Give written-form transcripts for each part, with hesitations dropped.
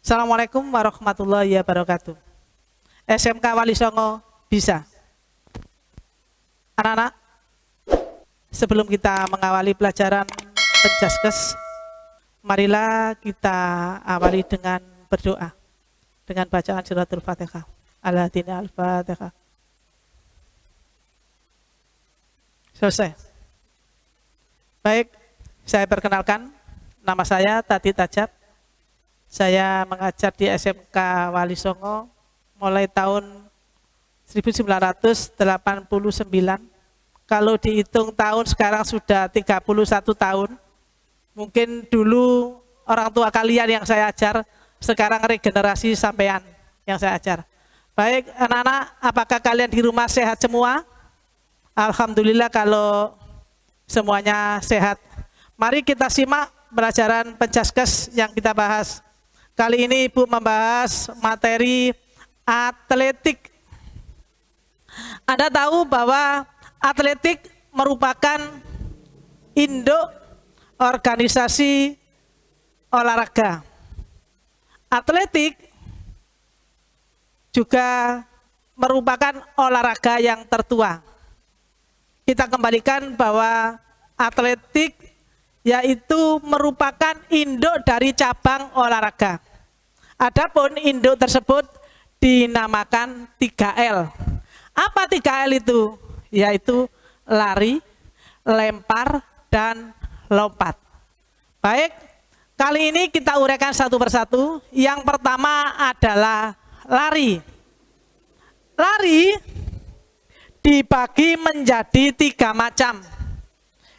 Assalamualaikum warahmatullahi wabarakatuh. SMK Wali Songo bisa. Anak-anak, sebelum kita mengawali pelajaran Penjaskes, marilah kita awali dengan berdoa, dengan bacaan suratul Fatihah. Al-Hadina Al-Fatihah. Selesai. Baik, saya perkenalkan, nama saya Tati Tajab. Saya mengajar di SMK Wali Songo mulai tahun 1989. Kalau dihitung tahun sekarang sudah 31 tahun. Mungkin dulu orang tua kalian yang saya ajar, sekarang regenerasi sampean yang saya ajar. Baik anak-anak, apakah kalian di rumah sehat semua? Alhamdulillah kalau semuanya sehat. Mari kita simak pelajaran Penjaskes yang kita bahas. Kali ini Ibu membahas materi atletik. Anda tahu bahwa atletik merupakan induk organisasi olahraga. Atletik juga merupakan olahraga yang tertua. Kita kembalikan bahwa atletik yaitu merupakan induk dari cabang olahraga. Adapun induk tersebut dinamakan 3L. Apa 3L itu? Yaitu lari, lempar, dan lompat. Baik, kali ini kita uraikan satu persatu. Yang pertama adalah lari. Lari dibagi menjadi 3 macam.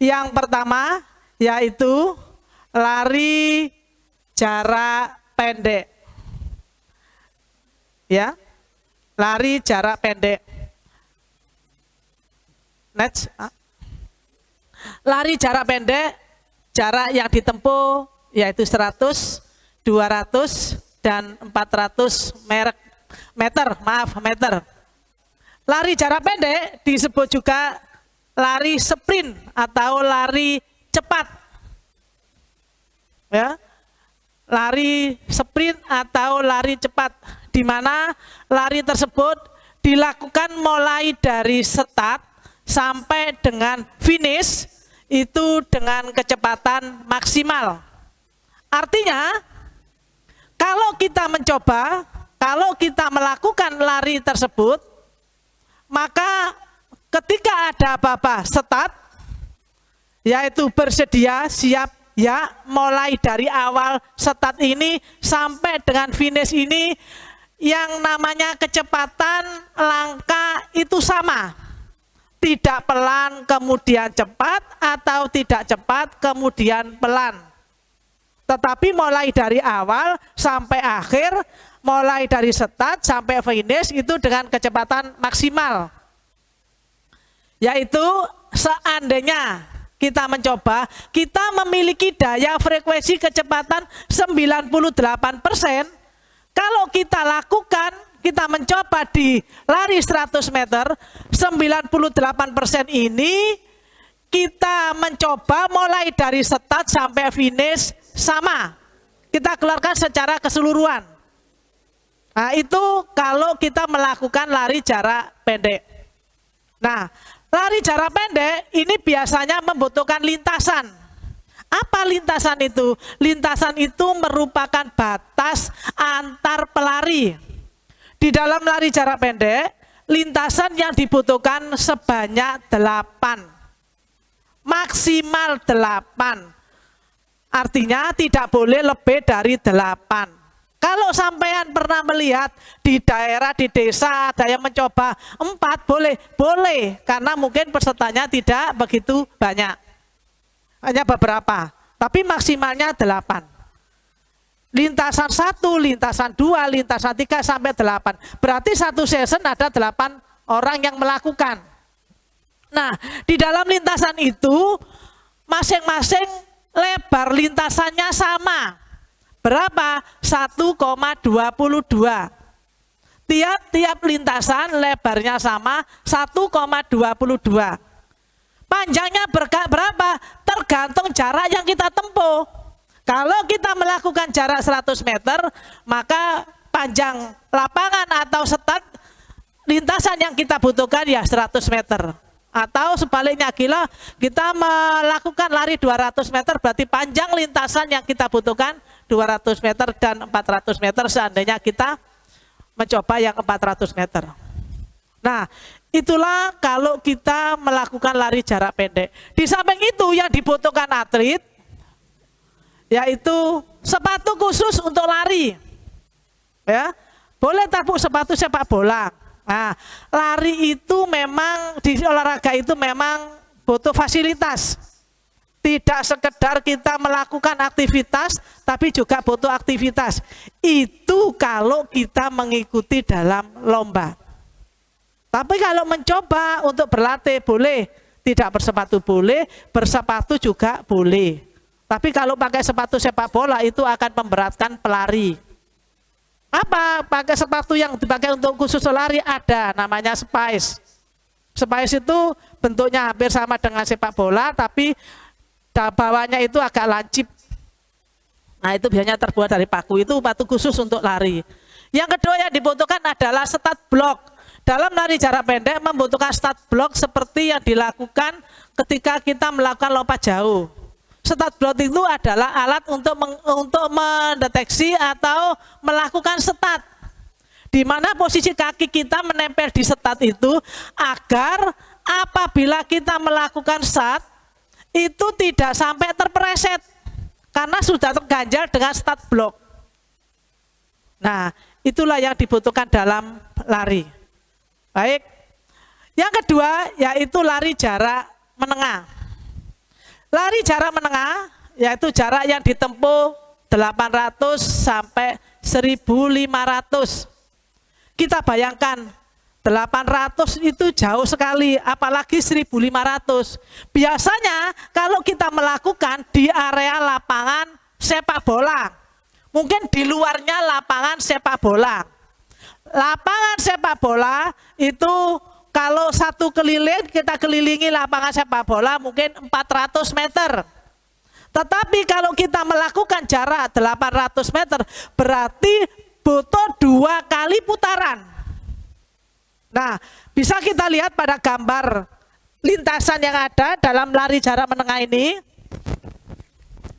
Yang pertama yaitu lari jarak pendek. Ya, lari jarak pendek. Next. Lari jarak pendek, jarak yang ditempuh yaitu 100, 200, dan 400 meter. Lari jarak pendek disebut juga lari sprint atau lari cepat. Ya. Lari sprint atau lari cepat, di mana lari tersebut dilakukan mulai dari start sampai dengan finish itu dengan kecepatan maksimal. Artinya, kalau kita melakukan lari tersebut, maka ketika ada apa-apa start, yaitu bersedia, siap, ya, mulai dari awal start ini sampai dengan finish ini, yang namanya kecepatan langkah itu sama. Tidak pelan kemudian cepat, atau tidak cepat kemudian pelan. Tetapi mulai dari awal sampai akhir, mulai dari start sampai finish itu dengan kecepatan maksimal. Yaitu seandainya kita mencoba, kita memiliki daya frekuensi kecepatan 98%. Kalau kita lakukan, kita mencoba di lari 100 meter, 98% ini kita mencoba mulai dari start sampai finish sama. Kita keluarkan secara keseluruhan. Nah, itu kalau kita melakukan lari jarak pendek. Nah, lari jarak pendek ini biasanya membutuhkan lintasan. Apa lintasan itu? Lintasan itu merupakan batas antar pelari. Di dalam lari jarak pendek, lintasan yang dibutuhkan sebanyak 8. Maksimal 8. Artinya tidak boleh lebih dari 8. Kalau sampean pernah melihat di daerah, di desa ada yang mencoba 4, boleh, karena mungkin pesertanya tidak begitu banyak, hanya beberapa, tapi maksimalnya 8. Lintasan 1, lintasan 2, lintasan 3 sampai 8. Berarti satu season ada 8 orang yang melakukan. Nah, di dalam lintasan itu masing-masing lebar lintasannya sama. Berapa? 1,22. Tiap-tiap lintasan lebarnya sama 1,22. Panjangnya berapa? Tergantung jarak yang kita tempuh. Kalau kita melakukan jarak 100 meter, maka panjang lapangan atau start lintasan yang kita butuhkan ya 100 meter. Atau sebaliknya, kita melakukan lari 200 meter, berarti panjang lintasan yang kita butuhkan 200 meter dan 400 meter seandainya kita mencoba yang 400 meter. Nah, itulah kalau kita melakukan lari jarak pendek. Di samping itu yang dibutuhkan atlet, yaitu sepatu khusus untuk lari. Ya, boleh tabung sepatu sepak bola. Nah, lari itu memang di olahraga itu memang butuh fasilitas. Tidak sekedar kita melakukan aktivitas, tapi juga butuh aktivitas. Itu kalau kita mengikuti dalam lomba. Tapi kalau mencoba untuk berlatih boleh, tidak bersepatu boleh, bersepatu juga boleh. Tapi kalau pakai sepatu sepak bola itu akan memberatkan pelari. Apa? Pakai sepatu yang dipakai untuk khusus lari ada, namanya Spice. Spice itu bentuknya hampir sama dengan sepak bola, tapi bawahnya itu agak lancip. Nah, itu biasanya terbuat dari paku, itu sepatu khusus untuk lari. Yang kedua yang dibutuhkan adalah start block. Dalam lari jarak pendek membutuhkan start block seperti yang dilakukan ketika kita melakukan lompat jauh. Start block itu adalah alat untuk mendeteksi atau melakukan start. Di mana posisi kaki kita menempel di start itu agar apabila kita melakukan start itu tidak sampai terpreset karena sudah terganjal dengan start block. Nah, itulah yang dibutuhkan dalam lari. Baik. Yang kedua yaitu lari jarak menengah. Lari jarak menengah yaitu jarak yang ditempuh 800 sampai 1500. Kita bayangkan 800 itu jauh sekali, apalagi 1500. Biasanya kalau kita melakukan di area lapangan sepak bola, mungkin di luarnya lapangan sepak bola. Lapangan sepak bola itu kalau satu keliling kita kelilingi lapangan sepak bola mungkin 400 meter. Tetapi kalau kita melakukan jarak 800 meter berarti butuh 2 kali putaran. Nah, bisa kita lihat pada gambar lintasan yang ada dalam lari jarak menengah ini.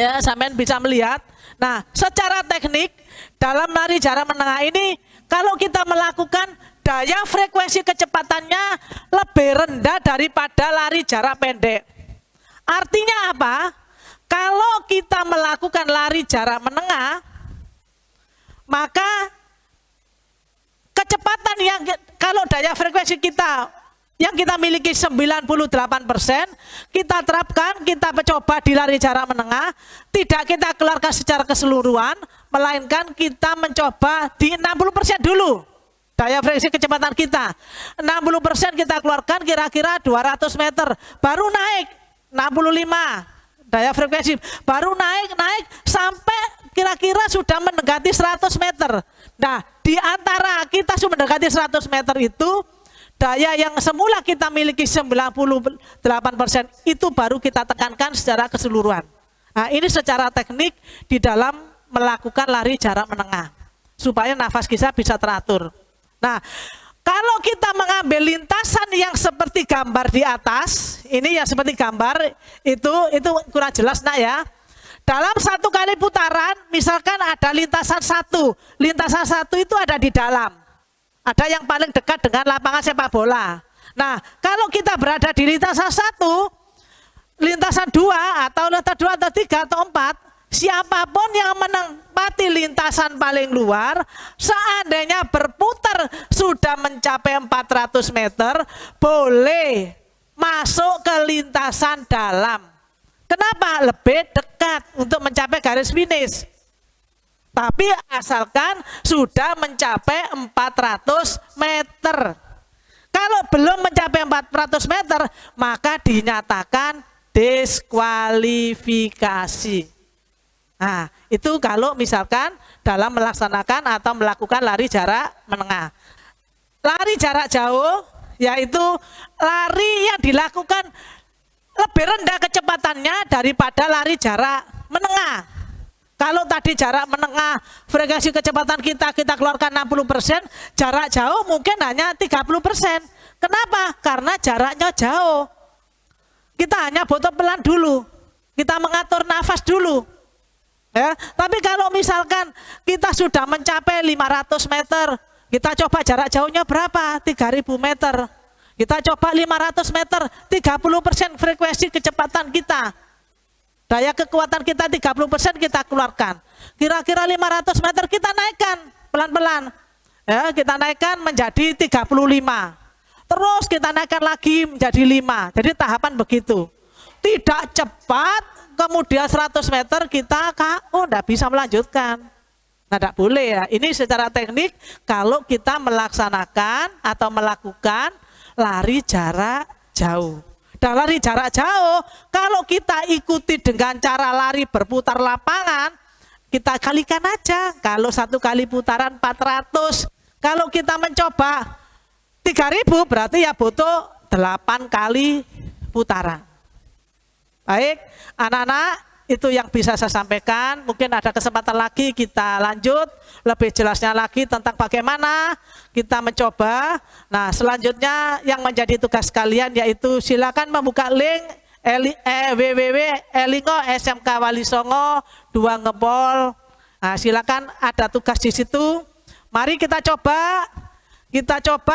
Ya, sampean bisa melihat. Nah, secara teknik dalam lari jarak menengah ini kalau kita melakukan daya frekuensi kecepatannya lebih rendah daripada lari jarak pendek. Artinya apa? Kalau kita melakukan lari jarak menengah, maka kecepatan yang kalau daya frekuensi kita yang kita miliki 98%, kita terapkan, kita coba di lari jarak menengah, tidak kita keluarkan secara keseluruhan, melainkan kita mencoba di 60% dulu. Daya frekuensi kecepatan kita 60% kita keluarkan kira-kira 200 meter, baru naik 65 daya frekuensi, baru naik sampai kira-kira sudah mendekati 100 meter. Nah, di antara kita sudah mendekati 100 meter itu daya yang semula kita miliki 98% itu baru kita tekankan secara keseluruhan. Nah, ini secara teknik di dalam melakukan lari jarak menengah supaya nafas kita bisa teratur. Nah, kalau kita mengambil lintasan yang seperti gambar di atas, ini yang seperti gambar itu kurang jelas nak ya. Dalam 1 kali putaran, misalkan ada lintasan 1 itu ada di dalam, ada yang paling dekat dengan lapangan sepak bola. Nah, kalau kita berada di lintasan 1, lintasan 2 atau lintasan 2 atau 3 atau 4, siapapun yang menempati lintasan paling luar, seandainya berputar sudah mencapai 400 meter, boleh masuk ke lintasan dalam. Kenapa? Lebih dekat untuk mencapai garis finish. Tapi asalkan sudah mencapai 400 meter. Kalau belum mencapai 400 meter, maka dinyatakan diskualifikasi. Nah, itu kalau misalkan dalam melaksanakan atau melakukan lari jarak menengah. Lari jarak jauh, yaitu lari yang dilakukan lebih rendah kecepatannya daripada lari jarak menengah. Kalau tadi jarak menengah, frekuensi kecepatan kita keluarkan 60%, jarak jauh mungkin hanya 30%. Kenapa? Karena jaraknya jauh. Kita hanya butuh pelan dulu. Kita mengatur nafas dulu. Ya, tapi kalau misalkan kita sudah mencapai 500 meter, kita coba jarak jauhnya berapa? 3000 meter. Kita coba 500 meter, 30% frekuensi kecepatan kita. Daya kekuatan kita 30% kita keluarkan. Kira-kira 500 meter kita naikkan pelan-pelan. Ya, kita naikkan menjadi 35. Terus kita naikkan lagi menjadi 5. Jadi tahapan begitu. Tidak cepat, kemudian 100 meter kita tidak bisa melanjutkan. Nah, tidak boleh ya. Ini secara teknik kalau kita melaksanakan atau melakukan lari jarak jauh. Dan lari jarak jauh, kalau kita ikuti dengan cara lari berputar lapangan, kita kalikan aja. Kalau 1 kali putaran 400, kalau kita mencoba 3000 berarti ya butuh 8 kali putaran. Baik, anak-anak, itu yang bisa saya sampaikan. Mungkin ada kesempatan lagi kita lanjut lebih jelasnya lagi tentang bagaimana kita mencoba. Nah, selanjutnya yang menjadi tugas kalian yaitu silakan membuka link www.elingo SMK Walisongo 2 Ngepol. Nah, silakan, ada tugas di situ. Mari kita coba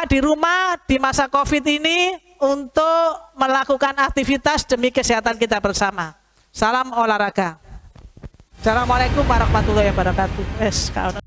di rumah di masa Covid ini untuk melakukan aktivitas demi kesehatan kita bersama. Salam olahraga. Assalamualaikum warahmatullahi wabarakatuh.